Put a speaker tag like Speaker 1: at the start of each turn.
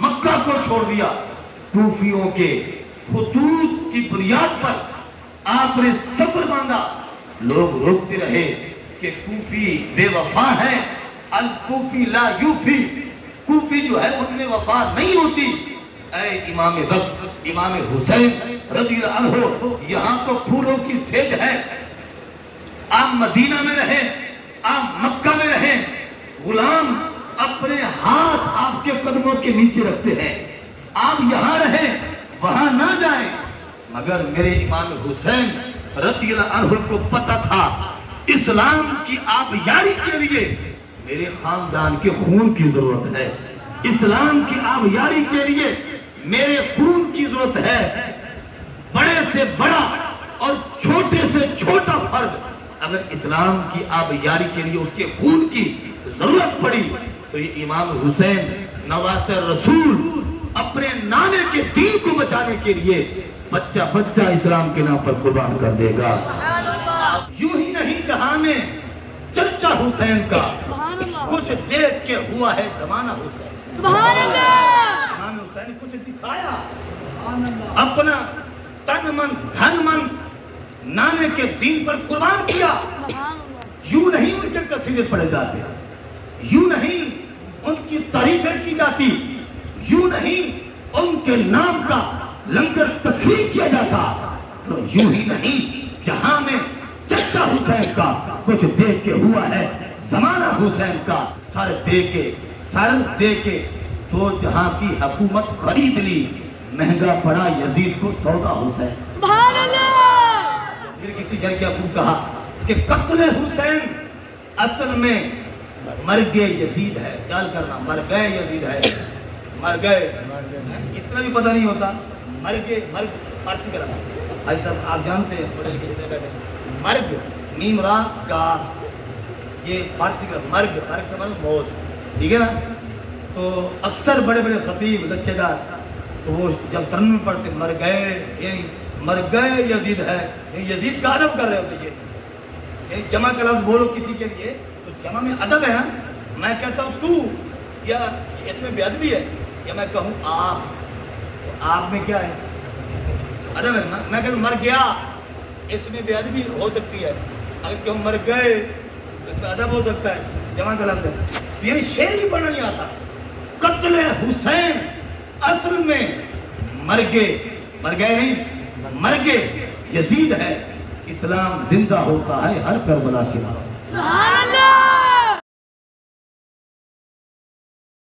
Speaker 1: مکہ کو چھوڑ دیا. کوفیوں کے خطوط کی بنیاد پر آپ نے صبر مانگا. لوگ روکتے رہے کہ کوفی بے وفا ہے, الکوفی لا یوفی, کوفی جو ہے ان میں وفا نہیں ہوتی. اے امام وقت امام حسین رضی اللہ عنہ, یہاں تو پھولوں کی سیج ہے. آپ مدینہ میں رہیں, آپ مکہ میں رہیں, غلام اپنے ہاتھ آپ کے قدموں کے نیچے رکھتے ہیں. آپ یہاں رہیں, وہاں نہ جائیں. مگر میرے امام حسین رضی اللہ عنہ کو پتہ تھا اسلام کی آبیاری کے لیے میرے خاندان کے خون کی ضرورت ہے. اسلام کی آبیاری کے لیے میرے خون کی ضرورت ہے. بڑے سے بڑا اور چھوٹے سے چھوٹا فرد اگر اسلام کی آبیاری کے لیے اس کے خون کی ضرورت پڑی تو یہ امام حسین نواسہ رسول اپنے نانے کے دین کو بچانے کے لیے بچہ بچہ اسلام کے نام پر قربان کر دے گا. یوں ہی نہیں جہاں میں چرچا حسین کا, کچھ دیکھ کے ہوا ہے زمانہ حسین.
Speaker 2: سبحان اللہ.
Speaker 1: امام حسین نے کچھ دکھایا, اپنا تن من دھن من نانے کے دین پر قربان کیا. یوں نہیں ان کے قصیدے پڑھے جاتے, یوں نہیں ان کی تعریفیں کی جاتی, یوں نہیں ان کے نام کا لنگر تقسیم کیا جاتا. تو یوں ہی نہیں جہاں میں چچا حسین کا کچھ دیکھ کے ہوا ہے زمانہ حسین کا. سر دے کے تو جہاں کی حکومت خرید لی, مہنگا پڑا یزید کو سودا حسین.
Speaker 2: سبحان اللہ.
Speaker 1: پھر کسی شہر کیا خوب کہا کہ قتل حسین اصل میں مرگ یزید ہے. خیال کرنا, مر گئے یزید ہے, مر گئے, اتنا بھی پتہ نہیں ہوتا. مرگ فارسی کا لفظ بھائی صاحب آپ جانتے ہیں, مرگ میم را کاف, یہ فارسی کا مرگ کا مطلب موت, ٹھیک ہے نا. تو اکثر بڑے بڑے خطیب لچھے دار تو وہ جب ترنم پڑھتے مر گئے, یعنی مر گئے یزید ہے, یعنی یزید کا ادب کر رہے ہوتے ہیں. یعنی جمع کا لفظ بولو کسی کے لیے تو جمع میں ادب ہے نا. میں کہتا ہوں تو, یا اس میں بے ادبی ہے, یا میں کہوں آپ, تو آپ میں کیا ہے ادب ہے. میں کہوں مر گیا, اس میں بے ادبی ہو سکتی ہے. اگر کہوں مر گئے تو اس میں ادب ہو سکتا ہے. جمع کا لفظ ہے, یعنی شعر بھی پڑھنا نہیں آتا. قتل حسین اصل میں مرگے نہیں, مرگے یزید ہے. اسلام زندہ ہوتا ہے ہر کربلا کے بعد.